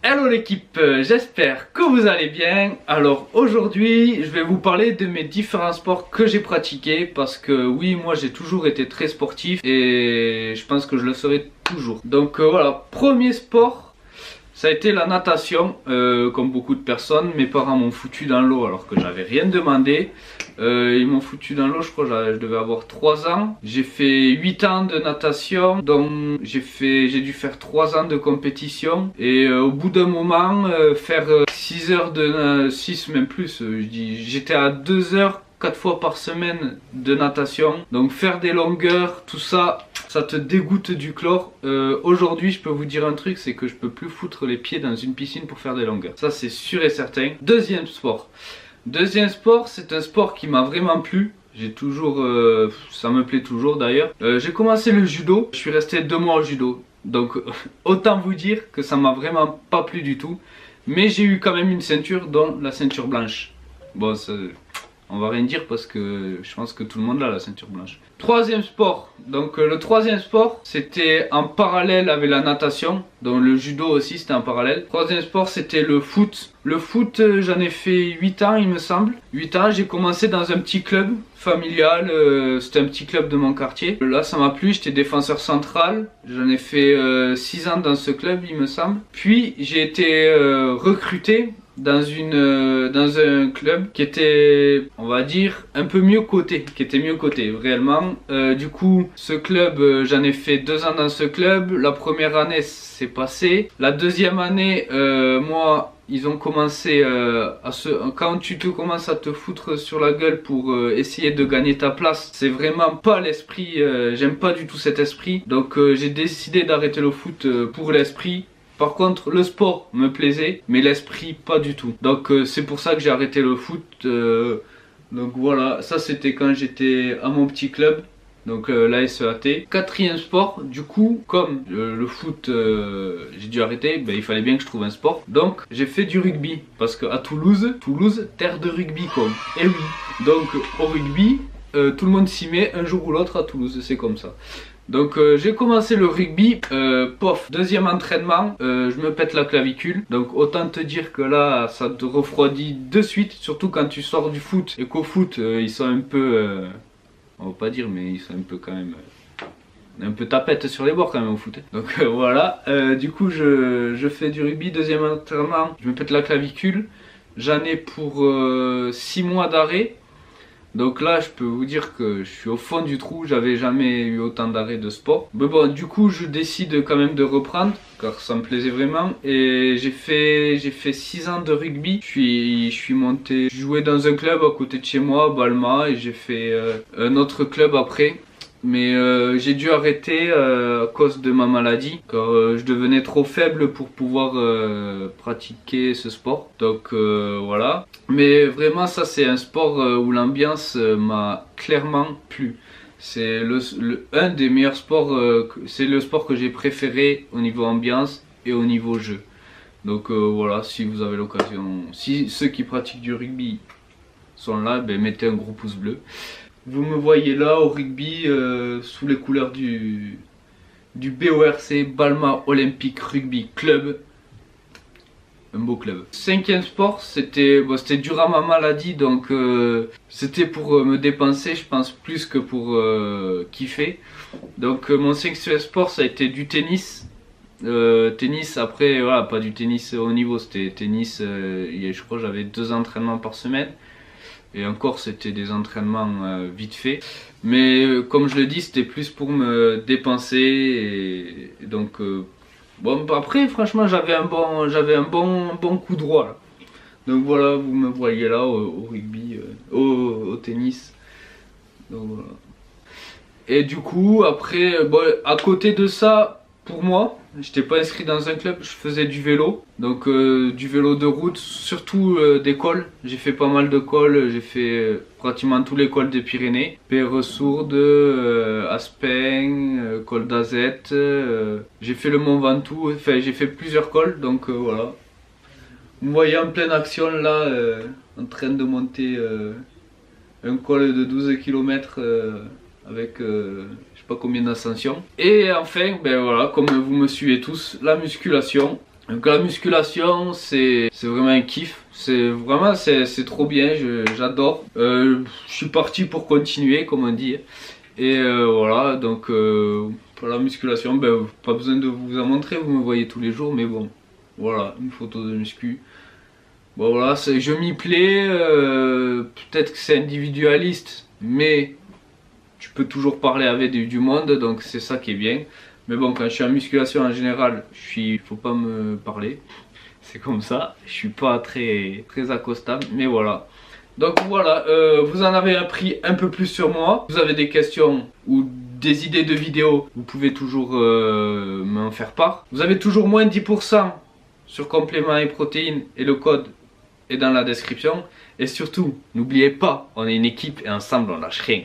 Hello l'équipe, j'espère que vous allez bien. Alors aujourd'hui je vais vous parler de mes différents sports que j'ai pratiqués. Parce que oui, moi j'ai toujours été très sportif et je pense que je le serai toujours. Donc voilà, premier sport, ça a été la natation. Comme beaucoup de personnes, mes parents m'ont foutu dans l'eau alors que j'avais rien demandé. Ils m'ont foutu dans l'eau, je crois que je devais avoir 3 ans. J'ai fait 8 ans de natation, donc j'ai dû faire 3 ans de compétition. Et au bout d'un moment, faire 6 heures de... 6 même plus, j'étais à 2 heures 4 fois par semaine de natation. Donc faire des longueurs, tout ça, ça te dégoûte du chlore. Aujourd'hui, je peux vous dire un truc, c'est que je peux plus foutre les pieds dans une piscine pour faire des longueurs. Ça, c'est sûr et certain. Deuxième sport. Deuxième sport, c'est un sport qui m'a vraiment plu. J'ai toujours, ça me plaît toujours d'ailleurs. J'ai commencé le judo. Je suis resté 2 mois au judo. Donc autant vous dire que ça m'a vraiment pas plu du tout. Mais j'ai eu quand même une ceinture, dont la ceinture blanche. Bon, on va rien dire parce que je pense que tout le monde a la ceinture blanche. Troisième sport. Donc le troisième sport, c'était en parallèle avec la natation. Donc le judo aussi, c'était en parallèle. Troisième sport, c'était le foot. Le foot, j'en ai fait 8 ans il me semble. 8 ans, j'ai commencé dans un petit club familial. C'était un petit club de mon quartier. Là, ça m'a plu, j'étais défenseur central. J'en ai fait 6 ans dans ce club il me semble. Puis j'ai été recruté dans un club qui était, on va dire, un peu mieux coté, réellement. Du coup, ce club, j'en ai fait 2 ans dans ce club. La première année, c'est passé. La deuxième année, moi, ils ont commencé quand tu te commences à te foutre sur la gueule pour essayer de gagner ta place, c'est vraiment pas l'esprit, j'aime pas du tout cet esprit. Donc j'ai décidé d'arrêter le foot pour l'esprit. Par contre, le sport me plaisait, mais l'esprit pas du tout. Donc c'est pour ça que j'ai arrêté le foot. Donc voilà, ça c'était quand j'étais à mon petit club. Donc la SEAT. Quatrième sport, du coup, comme le foot j'ai dû arrêter, ben, il fallait bien que je trouve un sport. Donc j'ai fait du rugby. Parce qu'à Toulouse, terre de rugby comme. Et oui, donc au rugby, tout le monde s'y met un jour ou l'autre à Toulouse, c'est comme ça. Donc j'ai commencé le rugby, pof, deuxième entraînement, je me pète la clavicule. Donc autant te dire que là, ça te refroidit de suite, surtout quand tu sors du foot. Et qu'au foot, ils sont un peu, on va pas dire, mais ils sont un peu quand même, un peu tapettes sur les bords quand même au foot. Donc voilà, du coup je fais du rugby, deuxième entraînement, je me pète la clavicule. J'en ai pour 6 mois d'arrêt. Donc là, je peux vous dire que je suis au fond du trou, j'avais jamais eu autant d'arrêts de sport. Mais bon, du coup, je décide quand même de reprendre, car ça me plaisait vraiment. Et j'ai fait 6 ans de rugby. Je suis monté jouer dans un club à côté de chez moi, Balma, et j'ai fait un autre club après. Mais j'ai dû arrêter à cause de ma maladie, car je devenais trop faible pour pouvoir pratiquer ce sport. Donc voilà. Mais vraiment, ça c'est un sport où l'ambiance m'a clairement plu. C'est un des meilleurs sports, c'est le sport que j'ai préféré au niveau ambiance et au niveau jeu. Donc voilà, si vous avez l'occasion, si ceux qui pratiquent du rugby sont là, ben, mettez un gros pouce bleu. Vous me voyez là au rugby sous les couleurs du BORC, Balma Olympic Rugby Club. Un beau club. Cinquième sport, c'était durant ma maladie, donc c'était pour me dépenser, je pense, plus que pour kiffer. Donc mon cinquième sport, ça a été du tennis. Tennis, après, voilà, pas du tennis au niveau, c'était tennis, je crois que j'avais 2 entraînements par semaine. Et encore, c'était des entraînements vite fait. Mais comme je le dis, c'était plus pour me dépenser. Et donc, bon, après, franchement, j'avais un bon coup droit là. Donc voilà, vous me voyez là au rugby, au tennis. Donc, voilà. Et du coup, après, bon, à côté de ça, pour moi, j'étais pas inscrit dans un club, je faisais du vélo. Donc du vélo de route, surtout des cols. J'ai fait pas mal de cols, j'ai fait pratiquement tous les cols des Pyrénées. Peyresourde, Aspen, col d'Azette. J'ai fait le Mont Ventoux, enfin j'ai fait plusieurs cols, donc voilà. Vous me voyez en pleine action là, en train de monter un col de 12 km avec je sais pas combien d'ascensions. Et enfin, ben voilà, comme vous me suivez tous, la musculation. Donc la musculation, c'est vraiment un kiff. C'est trop bien, j'adore. Je suis parti pour continuer, comme on dit. Et voilà, donc pour la musculation, ben, pas besoin de vous en montrer, vous me voyez tous les jours, mais bon, voilà, une photo de muscu. Bon voilà, je m'y plais, peut-être que c'est individualiste, mais tu peux toujours parler avec du monde, donc c'est ça qui est bien. Mais bon, quand je suis en musculation en général, faut pas me parler, c'est comme ça, je suis pas très accostable, mais voilà. Donc voilà, vous en avez appris un peu plus sur moi. Vous avez des questions ou des idées de vidéos, vous pouvez toujours m'en faire part. Vous avez toujours moins de 10% sur compléments et protéines et le code est dans la description. Et surtout, n'oubliez pas, on est une équipe et ensemble on lâche rien.